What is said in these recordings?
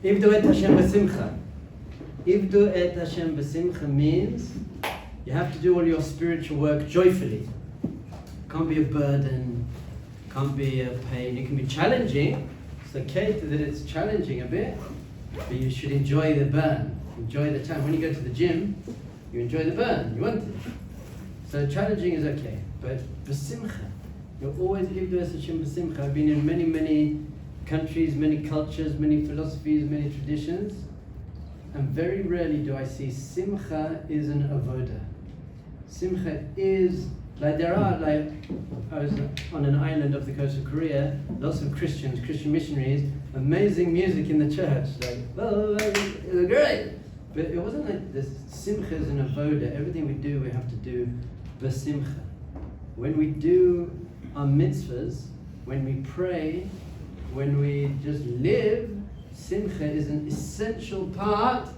Ivdu et Hashem b'simcha. Ivdu et Hashem b'simcha means you have to do all your spiritual work joyfully. Can't be a burden, can't be a pain. It can be challenging. It's okay that it's challenging a bit, but you should enjoy the burn. Enjoy the time. When you go to the gym, you enjoy the burn. You want it. So challenging is okay, but b'simcha. You're always Ivdu et Hashem b'simcha. I've been in many, many countries, many cultures, many philosophies, many traditions, and very rarely do I see simcha is an avoda. Simcha is, like there are, like, I was on an island off the coast of Korea, lots of Christians, Christian missionaries, amazing music in the church, like, oh, it was great. But it wasn't like this, simcha is an avoda. Everything we do, we have to do b'simcha. When we do our mitzvahs, when we pray, when we just live, simcha is an essential part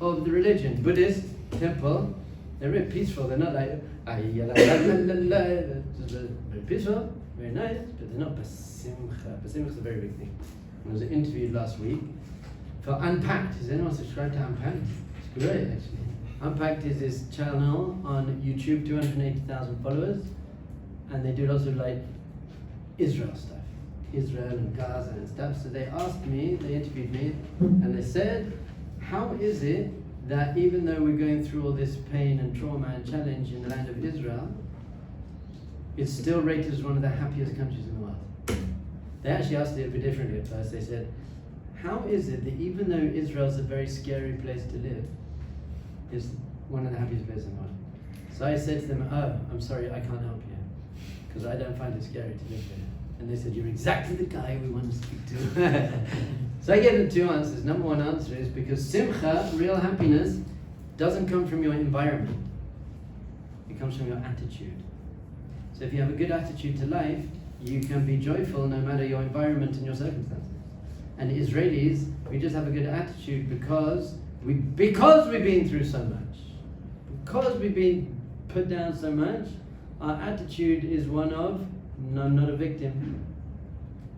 of the religion. Buddhist temple, they're very peaceful. They're not like, they're very peaceful, very nice, but they're not basimcha. Basimcha is a very big thing. I was interviewed last week for Unpacked. Is anyone subscribed to Unpacked? It's great, actually. Unpacked is this channel on YouTube, 280,000 followers, and they do lots of like Israel stuff. Israel and Gaza and stuff. So they asked me, they interviewed me, and they said, how is it that even though we're going through all this pain and trauma and challenge in the land of Israel, it's still rated as one of the happiest countries in the world? They actually asked it a bit differently at first. They said, how is it that even though Israel's a very scary place to live, it's one of the happiest places in the world? So I said to them, oh, I'm sorry, I can't help you, because I don't find it scary to live there. And they said, you're exactly the guy we want to speak to. So I gave them two answers. Number one answer is because simcha, real happiness, doesn't come from your environment. It comes from your attitude. So if you have a good attitude to life, you can be joyful no matter your environment and your circumstances. And Israelis, we just have a good attitude because we've been through so much. Because we've been put down so much, our attitude is one of, no, I'm not a victim.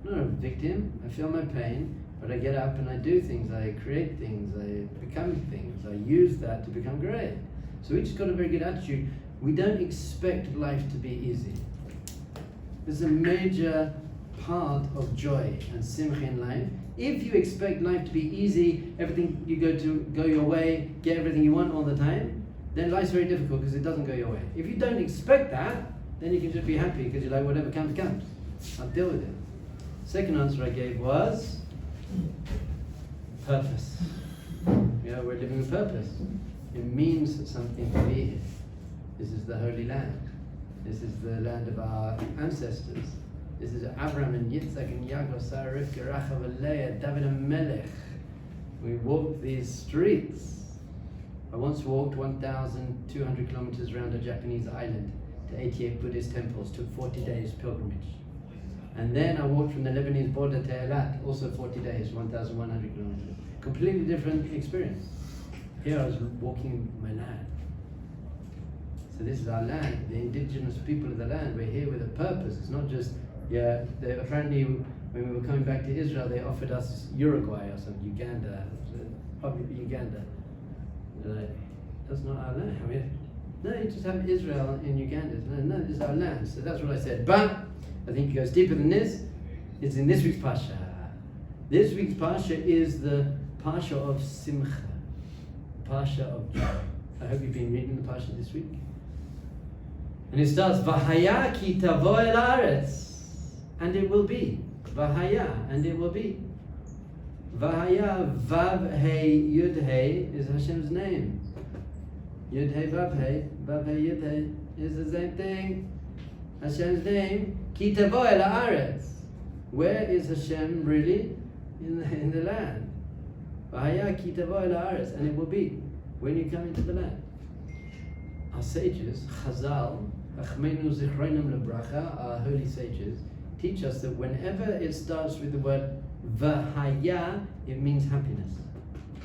I'm not a victim. I feel my pain, but I get up and I do things. I create things. I become things. I use that to become great. So we just got a very good attitude. We don't expect life to be easy. This is a major part of joy and simcha in life. If you expect life to be easy, everything you go your way, get everything you want all the time, then life's very difficult because it doesn't go your way. If you don't expect that, then you can just be happy because you're like, whatever comes, comes. I'll deal with it. Second answer I gave was purpose. Yeah, we're living with purpose. It means something to be here. This is the Holy Land. This is the land of our ancestors. This is Abraham and Yitzhak and Yaakov, Sarah, Rivka, Rachav and Leah, David and Melech. We walked these streets. I once walked 1,200 kilometers around a Japanese island to 88 Buddhist temples. Took 40 days pilgrimage. And then I walked from the Lebanese border to Eilat, also 40 days, 1,100 kilometers. Completely different experience. Here I was walking my land. So this is our land, the indigenous people of the land. We're here with a purpose. It's not just, apparently when we were coming back to Israel, they offered us Uruguay or something, Uganda, probably Uganda. Like, that's not our land. I mean, no, you just have Israel in Uganda. No, this is our land. So that's what I said. But I think it goes deeper than this. It's in this week's Parsha. This week's Parsha is the Parsha of Simcha, Parsha of joy. I hope you've been reading the Parsha this week. And it starts, V'haya ki tavo el haaretz, and it will be. V'haya, and it will be. V'haya, Vav Hei Yud Hei is Hashem's name. Yud Hei Vav Hei Yud Hei is the same thing. Hashem's name, ki tavo el haaretz. Where is Hashem really? In the land. V'haya ki tavo el haaretz, and it will be when you come into the land. Our sages, Chazal, Achmeinu Zichronim Lebracha, our holy sages, teach us that whenever it starts with the word V'haya, it means happiness.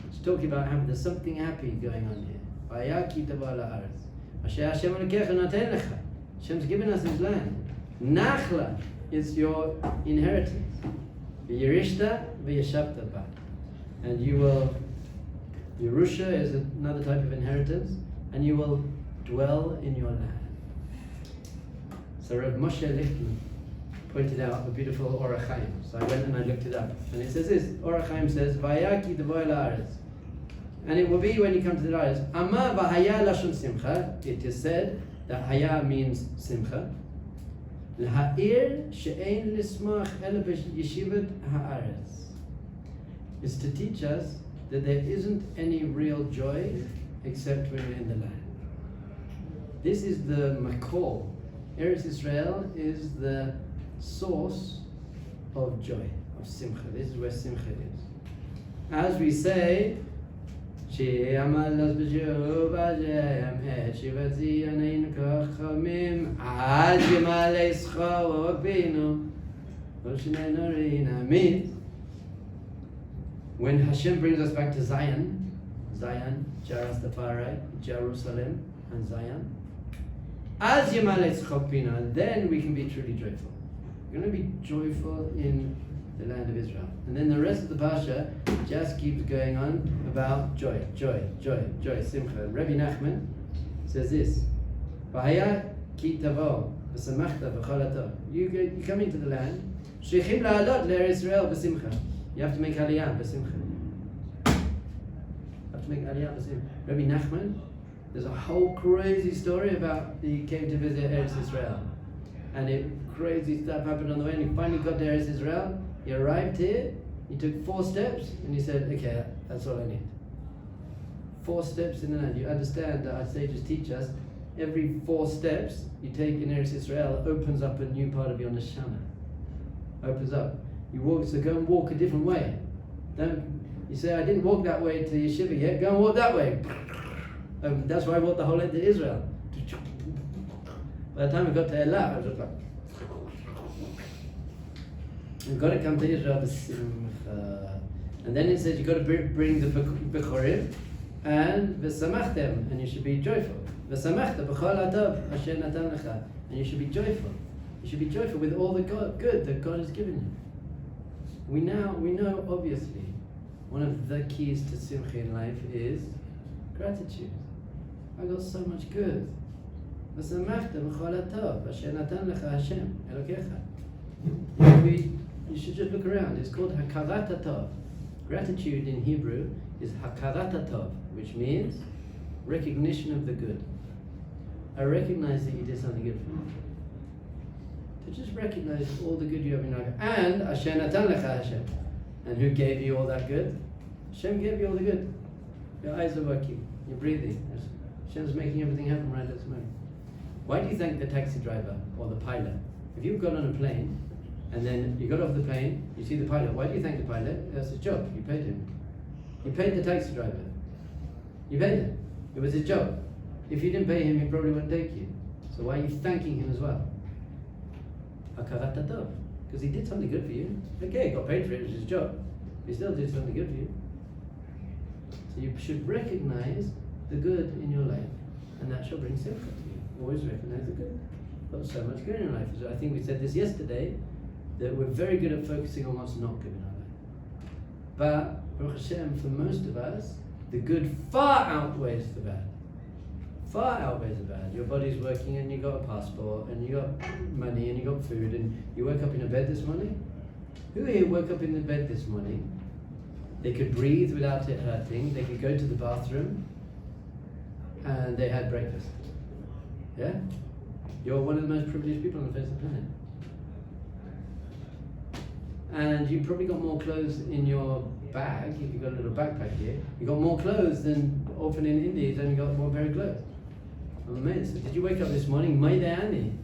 It's talking about happiness. There's something happy going on here. V'haya ki tavo el haaretz. Asher Hashem Elokecha noten lecha. Hashem's given us His land. Nachla, it's your inheritance. V'yirishta v'yashavta ba. and you will, Yerusha is another type of inheritance, and you will dwell in your land. So Rav Moshe Lichtman pointed out a beautiful Orach Chaim. So I went and I looked it up, and it says this. Orach Chaim says, "Vayaki devoy la'aretz," and it will be when you come to the La'aretz. Ama v'haya lashon simcha. It is said that haya means simcha. L'ha'ir she'ein lismach ela b'yeshivat ha'aretz. Is to teach us that there isn't any real joy except when you're in the land. This is the makor. Eretz Israel is the source of joy, of simcha. This is where simcha is. As we say, when Hashem brings us back to Zion, Jarastafari, Jerusalem, and Zion, then we can be truly joyful. We're going to be joyful in the land of Israel. And then the rest of the Parsha just keeps going on about joy, joy, joy, joy, simcha. Rabbi Nachman says this, "V'haya ki tavo v'samachta v'chol hatov." You come into the land, sheichim la'alot le'er Israel b'simcha. You have to make aliyah b'simcha. You have to make aliyah b'simcha. Rabbi Nachman, there's a whole crazy story about he came to visit Eretz Israel, and crazy stuff happened on the way, and he finally got to Eretz Israel. He arrived here, he took 4 steps, and he said, "Okay, that's all I need." 4 steps in the land. You understand that our sages teach us, every 4 steps you take in Eretz Israel opens up a new part of your neshama. Opens up. You walk, so go and walk a different way. You say, "I didn't walk that way to yeshiva yet, go and walk that way." That's why I walked the whole way to Israel. By the time we got to Elah, I was just like, you've got to come to Israel b'simcha. And then it says you've got to bring the Bechorim and v'samachtem, and you should be joyful. V'samachta b'chol hatov asher natan lecha, and you should be joyful. You should be joyful with all the good that God has given you. We know obviously one of the keys to simcha in life is gratitude. I got so much good. V'samachta b'chol hatov asher natan lecha Hashem Elokecha. You should just look around. It's called hakarat hatov. Gratitude in Hebrew is hakarat hatov, which means recognition of the good. I recognize that you did something good for me. To just recognize all the good you have in life. And Hashem natan lecha Hashem. And who gave you all that good? Hashem gave you all the good. Your eyes are working. You're breathing. Hashem's making everything happen right at this moment. Why do you thank the taxi driver or the pilot? If you've got on a plane, and then you got off the plane, you see the pilot. Why do you thank the pilot? That's his job. You paid him. You paid the taxi driver. You paid him. It was his job. If you didn't pay him, he probably wouldn't take you. So why are you thanking him as well? Hakarat hatov. Because he did something good for you. Okay, he got paid for it. It was his job. He still did something good for you. So you should recognize the good in your life, and that shall bring simcha to you. Always recognize the good. Got so much good in your life. So I think we said this yesterday, that we're very good at focusing on what's not good in our life. But, Baruch Hashem, for most of us, the good far outweighs the bad. Far outweighs the bad. Your body's working and you got a passport and you got money and you got food and you woke up in a bed this morning? Who here woke up in the bed this morning? They could breathe without it hurting. They could go to the bathroom and they had breakfast. Yeah? You're one of the most privileged people on the face of the planet. And you probably got more clothes in your bag, if you've got a little backpack here. You got more clothes than orphan in India, he's only got more pair of clothes. I'm amazed. So did you wake up this morning? Maidani.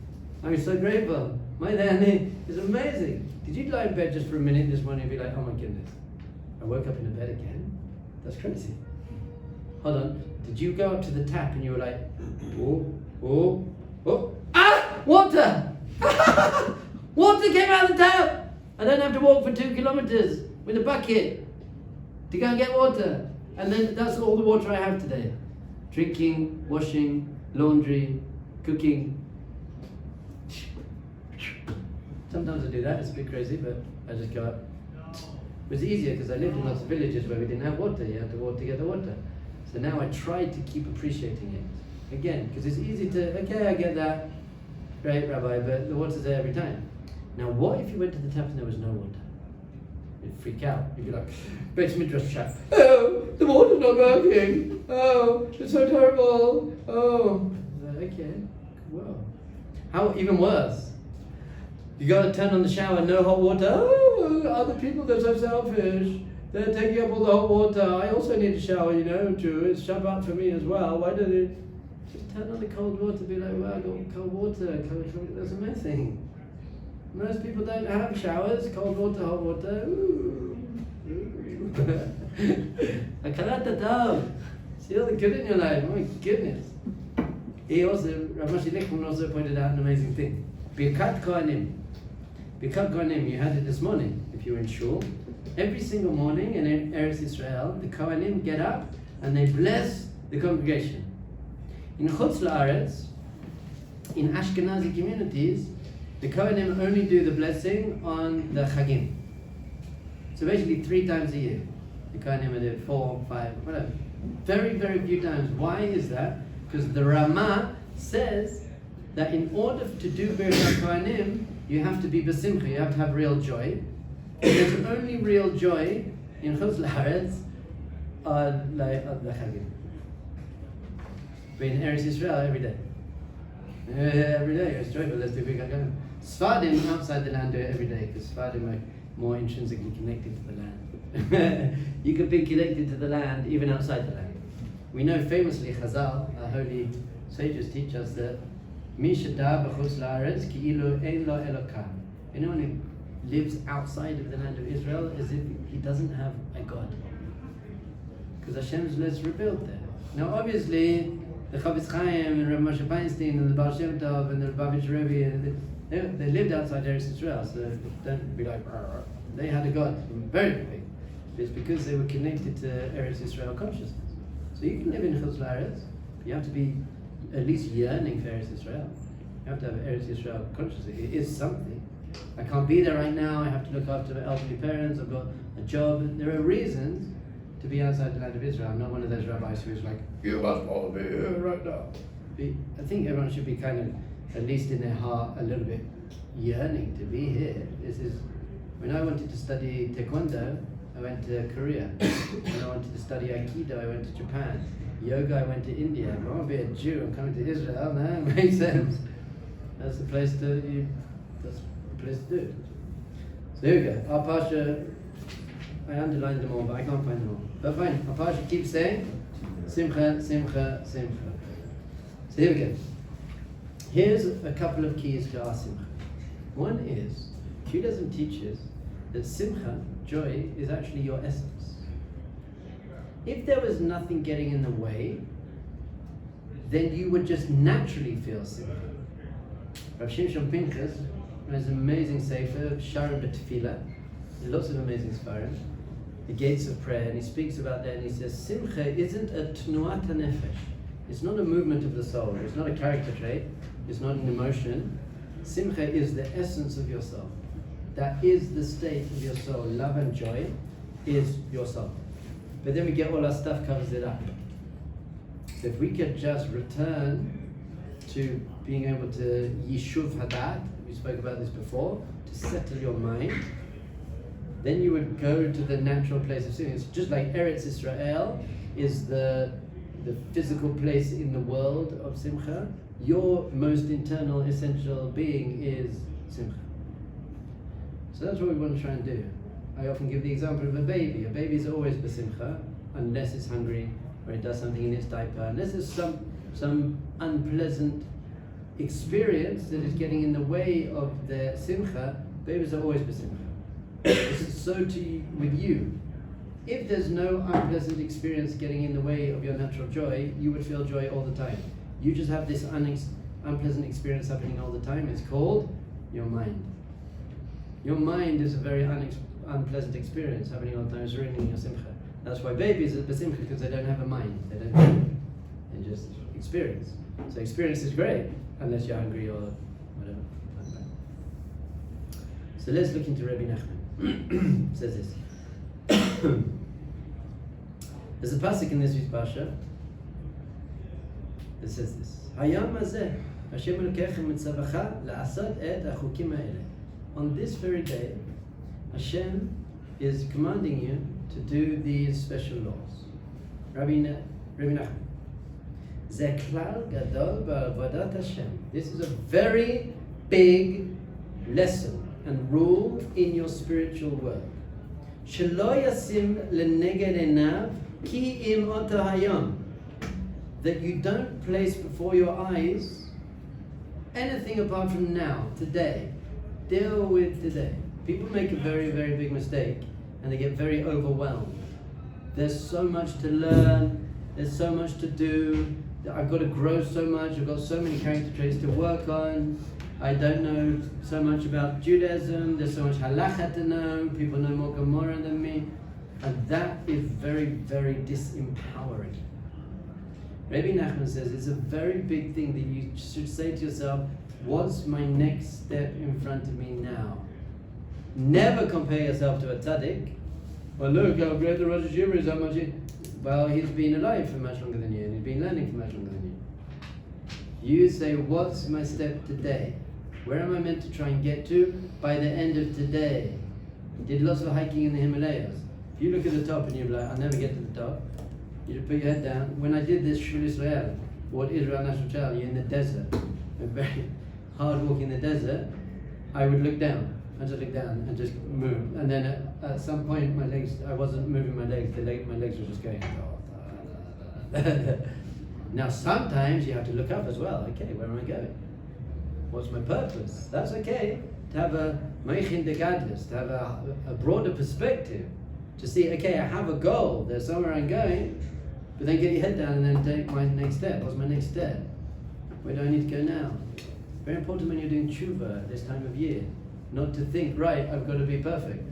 I'm so grateful. Maidani is amazing. Did you lie in bed just for a minute this morning and be like, oh my goodness, I woke up in a bed again? That's crazy. Hold on. Did you go up to the tap and you were like, ah! Water! Water came out of the tap! I don't have to walk for 2 kilometers with a bucket to go and get water. And then that's all the water I have today. Drinking, washing, laundry, cooking. Sometimes I do that, it's a bit crazy, but I just go up. It was easier because I lived in lots of villages where we didn't have water. You had to walk to get the water. So now I tried to keep appreciating it. Again, because it's easy to, okay, I get that. Great, Rabbi, but the water's there every time. Now, what if you went to the tap and there was no water? You'd freak out. You'd be like, Beis Midrash chat. Oh, the water's not working. Oh, it's so terrible. Oh. Okay, well. How even worse? You got to turn on the shower, no hot water. Oh, other people, they're so selfish. They're taking up all the hot water. I also need a shower, too. It's Shabbat for me as well. Why don't you just turn on the cold water? Be like, well, I got cold water. That's amazing. Most people don't have showers, cold water, hot water. Akarat Tov. See all the good in your life. Oh my goodness. Rav Moshe Lichtman also pointed out an amazing thing. Birkat Kohanim. Birkat Kohanim, you had it this morning, if you were in shul. Every single morning in Eretz Israel, the Kohanim get up and they bless the congregation. In Chutz La'aretz, in Ashkenazi communities, the Kohanim only do the blessing on the Chagim. So basically 3 times a year. The Kohanim do it 4, 5, whatever. Very, very few times. Why is that? Because the Ramah says that in order to do Birkat Kohanim, you have to be besimcha, you have to have real joy. There's only real joy in Chutz La'aretz on the Chagim. But in Eretz Israel, every day. Every day, it's joyful, let's do Birkat Kohanim. Sfadim outside the land do it every day, because Sfadim are more intrinsically connected to the land. You can be connected to the land even outside the land. We know famously Chazal, our holy sages, teach us that Mi shada b'chutz la'aretz ki'ilu ein lo Elokah. Anyone who lives outside of the land of Israel as if he doesn't have a God. Because Hashem's let's rebuild there. Now obviously, the Chavetz Chaim and Rav Moshe Feinstein and the Baal Shem Tov and the Lubavitch Rebbe, and they lived outside Eretz Israel, so don't be like, they had a God, very big. It's because they were connected to Eretz Israel consciousness. So you can live in Chutz La'aretz, but you have to be at least yearning for Eretz Israel. You have to have Eretz Israel consciousness. It is something. I can't be there right now, I have to look after elderly parents, I've got a job. There are reasons to be outside the land of Israel. I'm not one of those rabbis who's like, you must all be here right now. I think everyone should be kind of, at least in their heart, a little bit yearning to be here. This is, when I wanted to study Taekwondo, I went to Korea. When I wanted to study Aikido, I went to Japan. Yoga, I went to India. If I want to be a Jew, I'm coming to Israel. No, it makes sense. That's the place to do it. So here we go. Our Parsha, I underlined them all, but I can't find them all. But fine, our Parsha keeps saying, Simcha, Simcha, Simcha. So here we go. Here's a couple of keys to our Simcha. One is, Judaism teaches that Simcha, joy, is actually your essence. If there was nothing getting in the way, then you would just naturally feel Simcha. Rav Shimshon Pinchas has an amazing sefer, Sharon B'Tefillah, lots of amazing svarim, the gates of prayer, and he speaks about that and he says, Simcha isn't a tnuat hanefesh. It's not a movement of the soul, it's not a character trait, it's not an emotion. Simcha is the essence of your soul. That is the state of your soul. Love and joy is your soul. But then we get all our stuff covers it up. So if we could just return to being able to Yishuv Hadat, we spoke about this before, to settle your mind, then you would go to the natural place of Simcha. It's just like Eretz Israel is the physical place in the world of Simcha. Your most internal, essential being is Simcha. So that's what we want to try and do. I often give the example of a baby. A baby is always besimcha, unless it's hungry or it does something in its diaper. Unless there's some unpleasant experience that is getting in the way of their simcha, babies are always besimcha. This is so too with you. If there's no unpleasant experience getting in the way of your natural joy, you would feel joy all the time. You just have this unpleasant experience happening all the time. It's called your mind. Your mind is a very unpleasant experience happening all the time. It's ruining your simcha. That's why babies are besimcha, because they don't have a mind. They don't feel. They just experience. So experience is great, unless you're hungry or whatever. So let's look into Rabbi Nachman. It says this. There's a pasuk in this week's Parsha that says this: Hayam hazeh Hashem Elokechem mitzavacha la'asot et hachukim ha'eleh. On this very day, Hashem is commanding you to do these special laws. Rabbi Nachman. Zeh klal gadol ba'avodat Hashem. This is a very big lesson and rule in your spiritual work. Shelo yasim leneged einav ki im ota hayom. That you don't place before your eyes anything apart from now, today. Deal with today. People make a very, very big mistake and they get very overwhelmed. There's so much to learn, there's so much to do, I've got to grow so much, I've got so many character traits to work on, I don't know so much about Judaism, there's so much halakha to know, people know more Gemara than me, and that is very, very disempowering. Rabbi Nachman says it's a very big thing that you should say to yourself, what's my next step in front of me now? Never compare yourself to a tzaddik. Well, look how great the Rosh Hashanah is, how much well, he's been alive for much longer than you, and he's been learning for much longer than you. You say, what's my step today? Where am I meant to try and get to by the end of today? Did lots of hiking in the Himalayas. If you look at the top and you're like, I'll never get to the top, you just put your head down. When I did this Shul Israel, what Israel National Trail, you're in the desert, a very hard walk in the desert, I would look down. I just look down and just move. And then at some point, my legs, I wasn't moving my legs, my legs were just going. Now sometimes you have to look up as well. Okay, where am I going? What's my purpose? That's okay. To have a meichin de gadlus, to have a broader perspective. To see, okay, I have a goal, there's somewhere I'm going, but then get your head down and then take my next step. What's my next step? Where do I need to go now? Very important when you're doing tshuva at this time of year. Not to think, right, I've got to be perfect.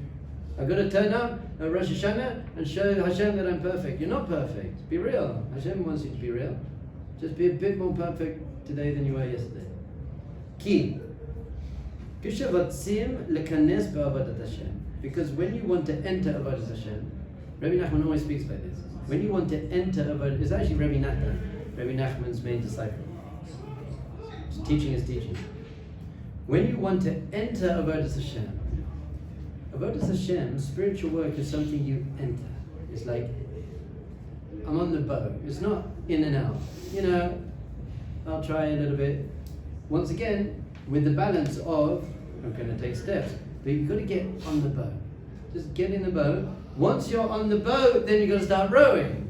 I've got to turn up at Rosh Hashanah and show Hashem that I'm perfect. You're not perfect. Be real. Hashem wants you to be real. Just be a bit more perfect today than you were yesterday. Ki. Because when you want to enter Avodas Hashem, Rabbi Nachman always speaks like this. When you want to enter Avodas, it's actually Rabbi Nachman's main disciple. Teaching is teaching. When you want to enter Avodas Hashem, spiritual work is something you enter. It's like, I'm on the boat. It's not in and out. You know, I'll try a little bit. Once again, with the balance of, I'm going to take steps. But you've got to get on the boat. Just get in the boat. Once you're on the boat, then you've got to start rowing.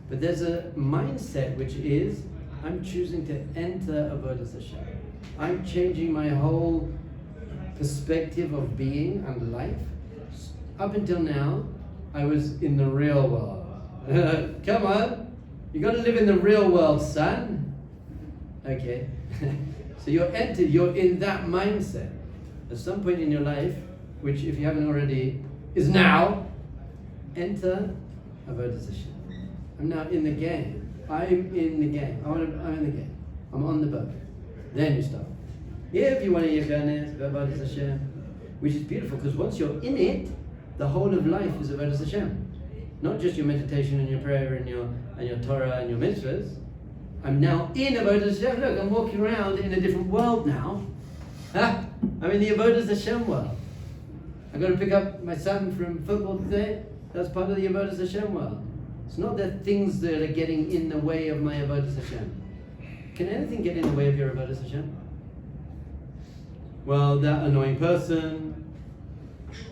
But there's a mindset which is, I'm choosing to enter Avodas Hashem. I'm changing my whole perspective of being and life. Up until now, I was in the real world. Come on, you got to live in the real world, son. Okay, so you're in that mindset. At some point in your life, which if you haven't already, is now, enter Avodas Hashem. I'm now in the game. I'm in the game. I'm in the game. I'm on the boat. Then you start. If you want to Yeganes, Avodas Hashem, which is beautiful because once you're in it, the whole of life is Avodas Hashem. Not just your meditation and your prayer and your Torah and your mitzvahs. I'm now in Avodas Hashem. Look, I'm walking around in a different world now. I'm in the Avodas Hashem world. I've got to pick up my son from football today. That's part of the Avodas Hashem world. It's not the things that are getting in the way of my Avodas Hashem. Can anything get in the way of your Avodas Hashem? Well, that annoying person,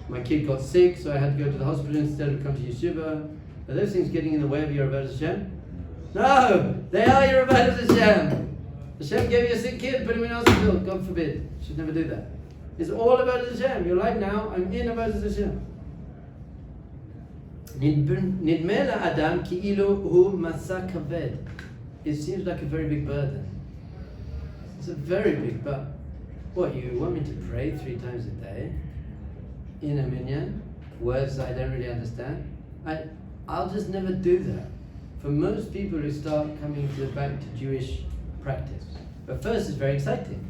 my kid got sick, so I had to go to the hospital instead of come to Yeshiva. Are those things getting in the way of your Avodas Hashem? No! They are your Avodas Hashem! Hashem gave you a sick kid, put him in hospital, God forbid. Should never do that. It's all Avodas Hashem. You're like now, I'm in Avodas Hashem. Nidme la'adam ki'ilu hu masa kaved. It seems like a very big burden. It's a very big burden. What, you want me to pray 3 times a day? In a minyan? Words I don't really understand? I'll just never do that. For most people who start coming back to Jewish practice. But first it's very exciting.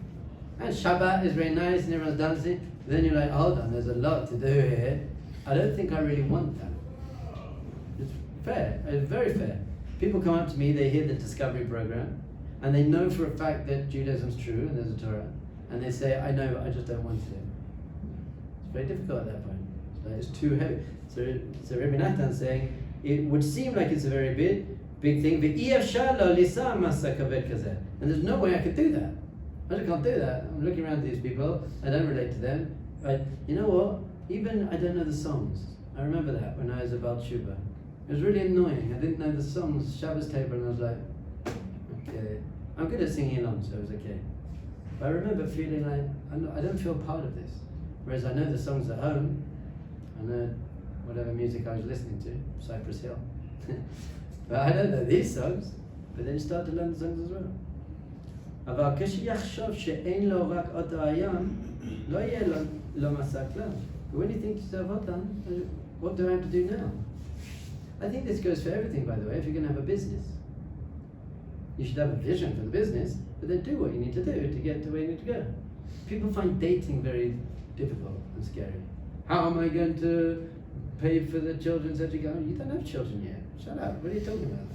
And Shabbat is very nice and everyone's dancing. Then you're like, hold on, there's a lot to do here. I don't think I really want that. fair, very fair. People come up to me, they hear the Discovery program, and they know for a fact that Judaism's true and there's a Torah, and they say, I know, I just don't want to. It's very difficult at that point. It's too heavy. So Rabbi Nathan's saying, it would seem like it's a very big thing, and there's no way I could do that. I just can't do that. I'm looking around at these people, I don't relate to them. You know what? Even I don't know the songs. I remember that when I was about Cheburah. It was really annoying. I didn't know the songs, Shabbos table, and I was like, okay. I'm good at singing along, so it was okay. But I remember feeling like, I don't feel part of this. Whereas I know the songs at home, I know whatever music I was listening to, Cypress Hill. But I don't know these songs, but then you start to learn the songs as well. אבל כשיחשוב שאין לו רק אותו הים, לא יהיה לו מסע כלל. But when you think to yourself, what do I have to do now? I think this goes for everything, by the way. If you're going to have a business, you should have a vision for the business, but then do what you need to do to get to where you need to go. People find dating very difficult and scary. How am I going to pay for the children's education? You don't have children yet. Shut up. What are you talking about?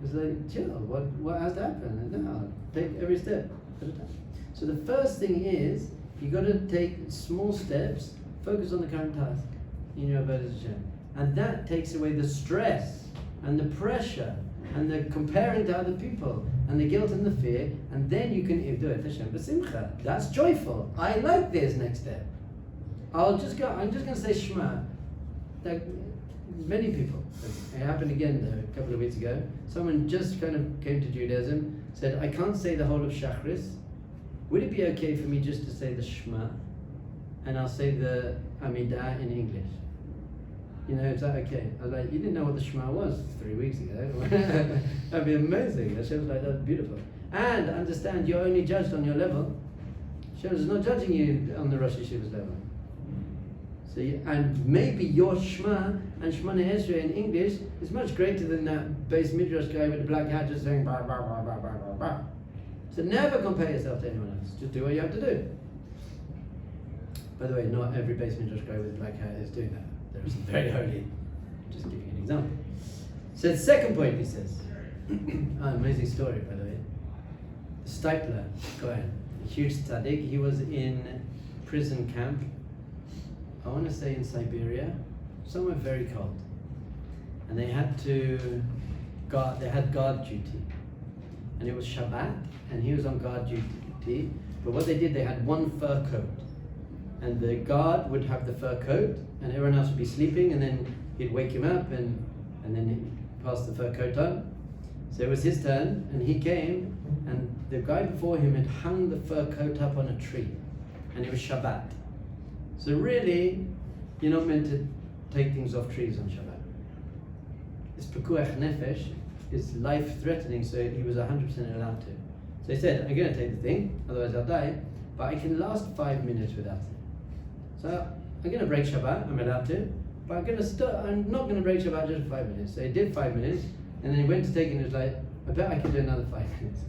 It's like, chill. What has to happen? No, take every step at a time. So the first thing is, you got to take small steps, focus on the current task in your avodas Hashem. And that takes away the stress and the pressure and the comparing to other people and the guilt and the fear, and then you can do it Hashem b'simcha. That's joyful. I like this next step. I'm just going to say Shema. Like many people. It happened again a couple of weeks ago. Someone just kind of came to Judaism, said, I can't say the whole of Shachris. Would it be okay for me just to say the Shema, and I'll say the Amidah in English? You know, is that okay? I was like, you didn't know what the Shema was 3 weeks ago. That'd be amazing. Hashem was like, that's beautiful. And understand, you're only judged on your level. Hashem is not judging you on the Rosh Yeshiva's level. So and maybe your Shema and Shemona Esrei in English is much greater than that Beis Midrash guy with the black hat just saying bah, bah, bah, bah, bah, bah, bah. So never compare yourself to anyone else. Just do what you have to do. By the way, not every Beis Midrash guy with the black hat is doing that. There are some very holy. Just giving you an example. So the second point he says, amazing story by the way. Stipler, Cohen, a huge tzaddik, he was in prison camp. I want to say in Siberia, somewhere very cold, and they had guard duty, and it was Shabbat, and he was on guard duty. But what they did, they had one fur coat, and the guard would have the fur coat, and everyone else would be sleeping, and then he'd wake him up, and then he'd pass the fur coat on. So it was his turn, and he came, and the guy before him had hung the fur coat up on a tree, and it was Shabbat. So really, you're not meant to take things off trees on Shabbat. It's pekuach nefesh, it's life-threatening, so he was 100% allowed to. So he said, I'm going to take the thing, otherwise I'll die, but I can last 5 minutes without it. So I'm going to break Shabbat, I'm allowed to, but I'm not going to break Shabbat just for 5 minutes. So he did 5 minutes, and then he went to take it and he was like, I bet I can do another 5 minutes.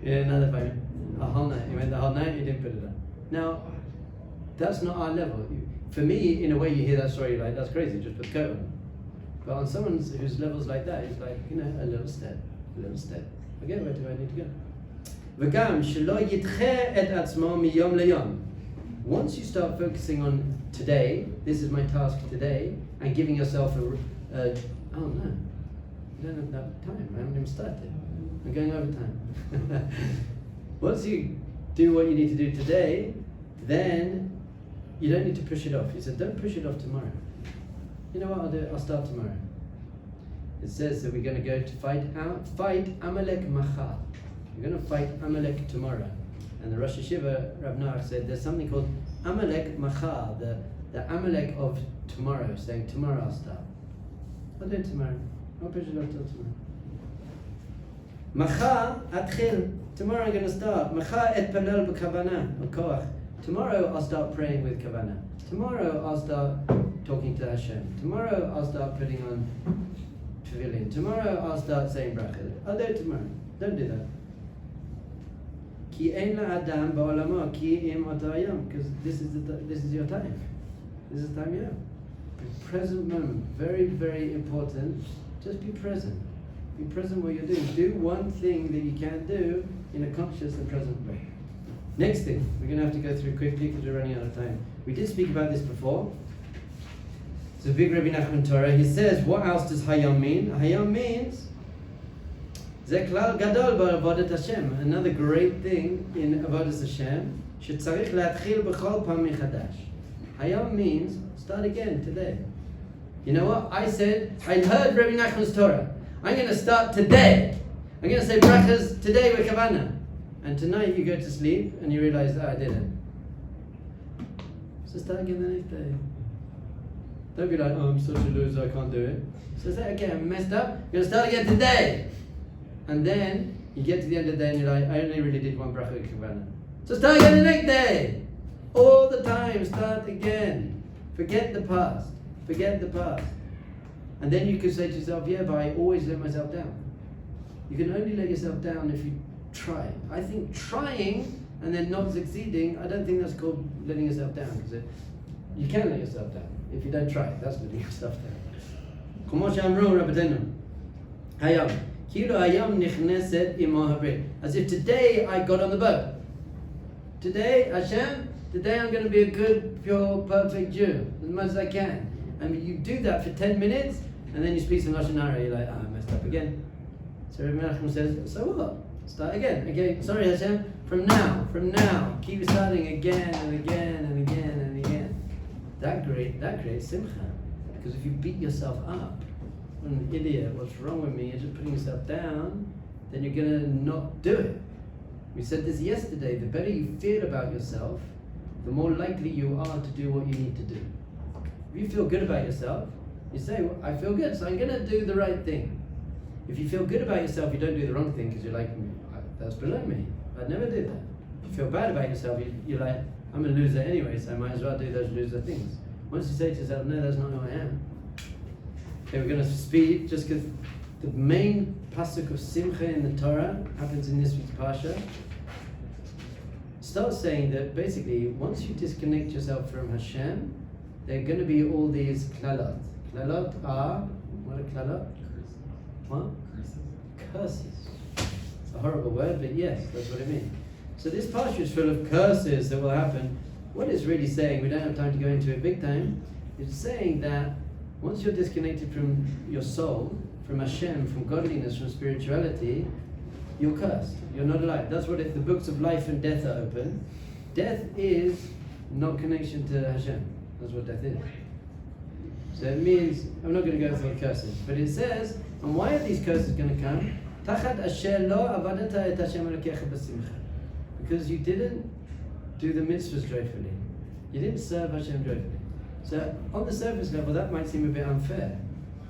Yeah, another 5 minutes. A whole night. He went the whole night, he didn't put it on. Now, that's not our level. For me, in a way, you hear that story, like, that's crazy, just put the coat on. But on someone whose level's like that, it's like, you know, a little step. Okay, where do I need to go? וגם שלא ידחה את עצמו מיום ליום. Once you start focusing on today, this is my task today, and giving yourself oh no, I don't have that time, I haven't even started. I'm going over time. Once you do what you need to do today, then you don't need to push it off. He said, don't push it off tomorrow. You know what I'll do? I'll start tomorrow. It says that we're going to go to fight Amalek Machal. We're going to fight Amalek tomorrow. And the Rosh Yeshiva, Rav Noach, said there's something called Amalek Machal, the Amalek of tomorrow, saying tomorrow I'll start. I'll do it tomorrow. I'll push it off till tomorrow. Machal Atchil. Tomorrow I'm going to start. Machal et palel b'kavana, b'koach. Tomorrow I'll start praying with kavanah. Tomorrow I'll start talking to Hashem. Tomorrow I'll start putting on tefillin. Tomorrow I'll start saying bracha. I'll do it tomorrow. Don't do that. Ki ein la'adam ba'olamo ki im oto hayom. Because this is your time. This is the time you have. Present moment, very, very important. Just be present. Be present what you're doing. Do one thing that you can do in a conscious and present way. Next thing, we're going to have to go through quickly because we're running out of time. We did speak about this before. So big Rabbi Nachman Torah, he says, what else does Hayam mean? Hayam means Ze klal gadol ba'avodat Hashem. Another great thing in avodas Hashem, shetzarich להתחיל b'chol פעם מחדש. Hayam means start again today. You know what? I heard Rabbi Nachman's Torah. I'm going to start today. I'm going to say brachas today with Kavanah. And tonight you go to sleep and you realize, I didn't. So start again the next day. Don't be like, oh, I'm such a loser, I can't do it. So say, okay, I'm messed up. I'm going to start again today. And then you get to the end of the day and you're like, I only really did one bracha with Kavanah. So start again the next day. All the time, start again. Forget the past. Forget the past. And then you could say to yourself, yeah, but I always let myself down. You can only let yourself down if you try. I think trying and then not succeeding, I don't think that's called letting yourself down. Because you can let yourself down. If you don't try, that's letting yourself down. כמו שאמרו רבותינו, היום, כאילו היום נכנסת עמו הברית. As if today I got on the boat. Today, Hashem, today I'm going to be a good, pure, perfect Jew, as much as I can. And you do that for 10 minutes, and then you speak some Lashon Hara, you're like, I messed up again. So Rabbi Nachman says, so what? Start again. Okay, sorry Hashem, from now, keep starting again and again and again and again. That creates simcha. Because if you beat yourself up, I'm an idiot, what's wrong with me, you're just putting yourself down, then you're going to not do it. We said this yesterday, the better you feel about yourself, the more likely you are to do what you need to do. If you feel good about yourself, you say, well, I feel good, so I'm going to do the right thing. If you feel good about yourself, you don't do the wrong thing because you're like, that's below me. I'd never do that. If you feel bad about yourself, you're like, I'm a loser anyway, so I might as well do those loser things. Once you say to yourself, no, that's not who I am. Okay, we're going to speed just because the main pasuk of Simcha in the Torah happens in this week's Parsha. Starts saying that basically, once you disconnect yourself from Hashem, there are going to be all these klalot. Klalot are, what are klalot? What? Curses. It's a horrible word, but yes, that's what it means. So this Parsha is full of curses that will happen. What it's really saying, we don't have time to go into it big time, it's saying that once you're disconnected from your soul, from Hashem, from godliness, from spirituality, you're cursed. You're not alive. That's what the books of life and death are open. Death is not connection to Hashem. That's what death is. So it means, I'm not going to go through the curses, but it says, and why are these curses going to come? Because you didn't do the mitzvahs joyfully. You didn't serve Hashem joyfully. So on the surface level, that might seem a bit unfair.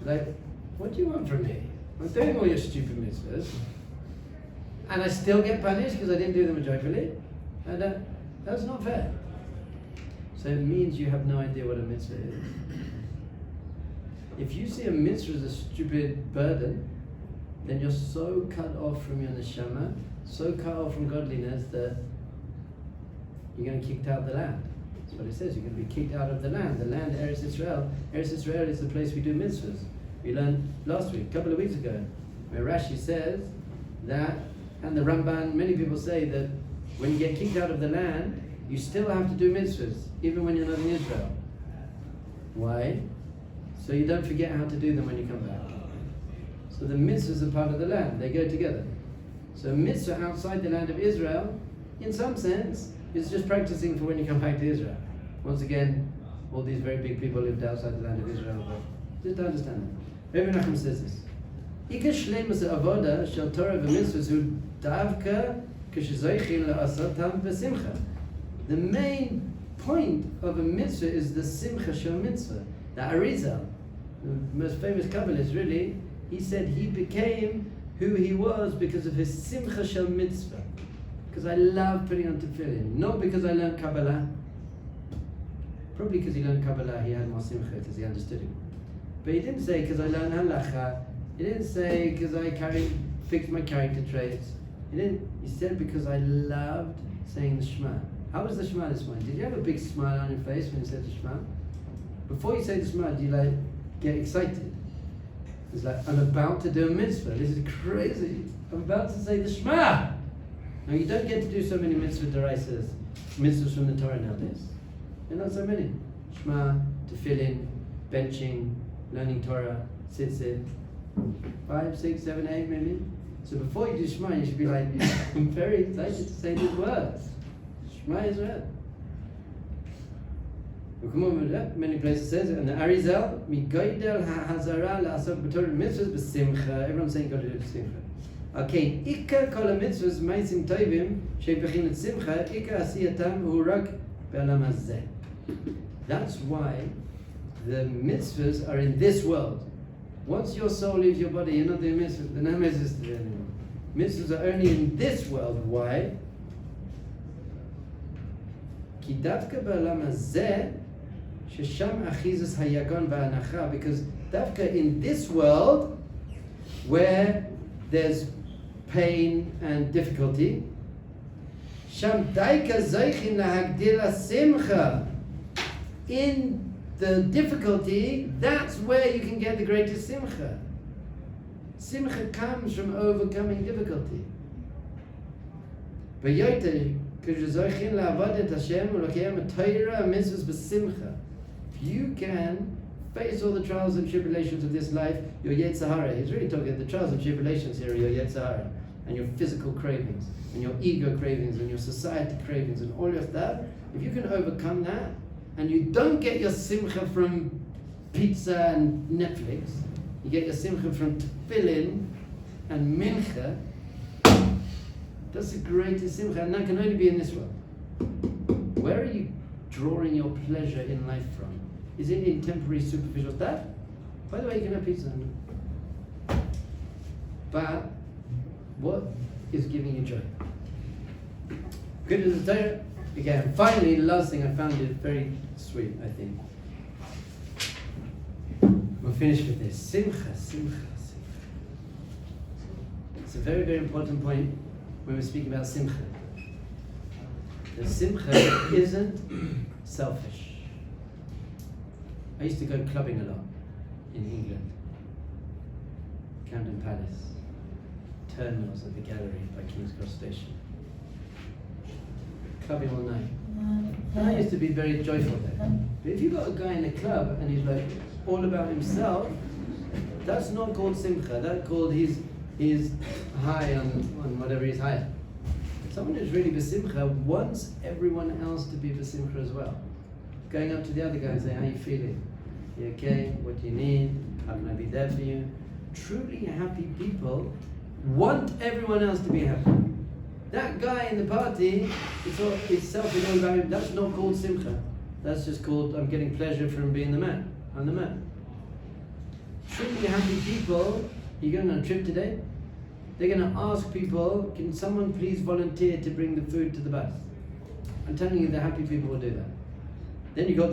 Like, what do you want from me? I'm doing all your stupid mitzvahs, and I still get punished because I didn't do them joyfully? That's not fair. So it means you have no idea what a mitzvah is. If you see a mitzvah as a stupid burden, then you're so cut off from your neshama, so cut off from godliness that you're going to be kicked out of the land. That's what it says, you're going to be kicked out of the land. The land, Eretz Israel. Eretz Israel is the place we do mitzvahs. We learned last week, a couple of weeks ago, where Rashi says that, and the Ramban, many people say that when you get kicked out of the land, you still have to do mitzvahs, even when you're not in Israel. Why? So you don't forget how to do them when you come back. So the mitzvahs are part of the land, they go together. So mitzvah outside the land of Israel, in some sense, is just practicing for when you come back to Israel. Once again, all these very big people lived outside the land of Israel, but just understand that. Rabbi Nachman says this. Ikar shleimus ha'avoda shel Torah v'mitzvahs hu davka k'shezoichin la'asotam v'simcha. The main point of a mitzvah is the simcha shel mitzvah. The Arizal, the most famous Kabbalist, really, he said he became who he was because of his simcha shel mitzvah. Because I love putting on tefillin, not because I learned Kabbalah. Probably because he learned Kabbalah, he had more simcha because he understood it. But he didn't say because I learned halacha. He didn't say because I fixed my character traits. He said because I loved saying the Shema. How was the Shema this morning? Did you have a big smile on your face when you said the Shema? Before you say the Shema, do you like get excited? It's like, I'm about to do a mitzvah. This is crazy. I'm about to say the Shema. Now you don't get to do so many mitzvah deraisas, mitzvahs from the Torah nowadays. There are not so many. Shema, tefillin, benching, learning Torah, sit. 5, 6, 7, 8 maybe. So before you do Shema, you should be like, I'm very excited to say these words. Shema Israel. Many places says it, and the Arizal, Migoidel ha'hazara la'asok b'torah mitzvahs b'simcha. Everyone's saying got to do it b'simcha. Okay, Ikar kol ha'mitzvahs ma'asim tovim she'b'chinat simcha, Ikar asiyatam hu rak be'olam hazeh. That's why the mitzvahs are in this world. Once your soul leaves your body, you're not doing mitzvahs. There are no mitzvahs to do anymore. Mitzvahs are only in this world. Why? Ki davka be'olam hazeh shesham achizus hayagon va'anacha, because davka in this world, where there's pain and difficulty, sham daika zoichin lahagdil simcha. In the difficulty, that's where you can get the greatest simcha. Simcha comes from overcoming difficulty. You can face all the trials and tribulations of this life, your Yetzer Hara. He's really talking about the trials and tribulations here, your Yetzer Hara, and your physical cravings, and your ego cravings, and your society cravings, and all of that. If you can overcome that, and you don't get your simcha from pizza and Netflix, you get your simcha from tefillin and mincha, that's the greatest simcha, and that can only be in this world. Where are you drawing your pleasure in life from? Is it in temporary superficial stuff? By the way, you can have pizza. But what is giving you joy? Good as the Torah. Again, finally, the last thing I found it very sweet, I think. We'll finish with this. Simcha. It's a very, very important point when we're speaking about simcha. The simcha isn't selfish. I used to go clubbing a lot in England. Camden Palace, terminals at the gallery by King's Cross Station. Clubbing all night. And I used to be very joyful there. But if you've got a guy in a club and he's like all about himself, that's not called simcha. That's called he's high on whatever he's high at. Someone who's really besimcha wants everyone else to be besimcha as well. Going up to the other guy and saying, how you feeling? You okay? What do you need? How can I be there for you? Truly happy people want everyone else to be happy. That guy in the party, it's selfish all about him. That's not called simcha. That's just called, I'm getting pleasure from being the man. I'm the man. Truly happy people, you're going on a trip today? They're going to ask people, can someone please volunteer to bring the food to the bus? I'm telling you, the happy people will do that. Then you got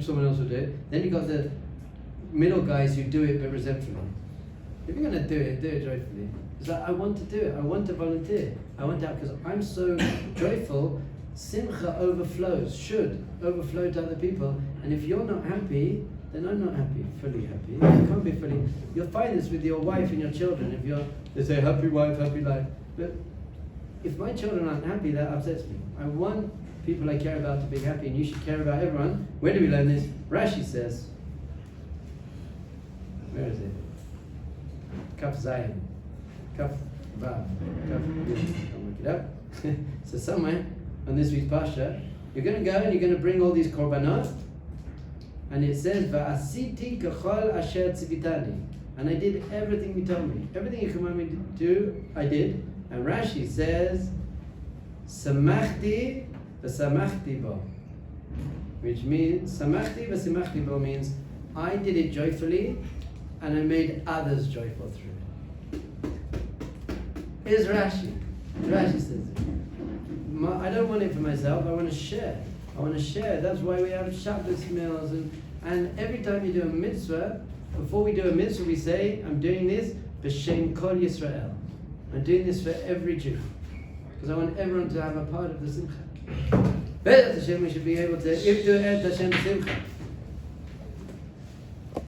someone else will do it. Then you got the middle guys who do it but resentfully. If you're going to do it joyfully. It's like, I want to do it. I want to volunteer. I want to, because I'm so joyful. Simcha overflows, should overflow to other people. And if you're not happy, then I'm not happy, fully happy. You can't be fully. You'll find this with your wife and your children. They say happy wife, happy life. But if my children aren't happy, that upsets me. I want people I care about to be happy, and you should care about everyone. Where do we learn this? Rashi says, where is it? Kaf Zayin. Kaf Vav. Kaf Yud. I'll look it up. So somewhere on this week's Parsha, you're going to go and you're going to bring all these korbanot, and it says, Va'asiti kachol asher tzivitani. And I did everything you told me. Everything you commanded me to do, I did. And Rashi says, Samachti v'samachti bo. Which means, Samachti v'samachti bo means, I did it joyfully, and I made others joyful through it. Here's Rashi. Rashi says, I don't want it for myself, I want to share. I want to share. That's why we have Shabbos meals. And every time you do a mitzvah, before we do a mitzvah, we say, I'm doing this b'shem kol Yisrael. I'm doing this for every Jew. Because I want everyone to have a part of the simcha. Be'ez Hashem, we should be able to, if do et Hashem simcha.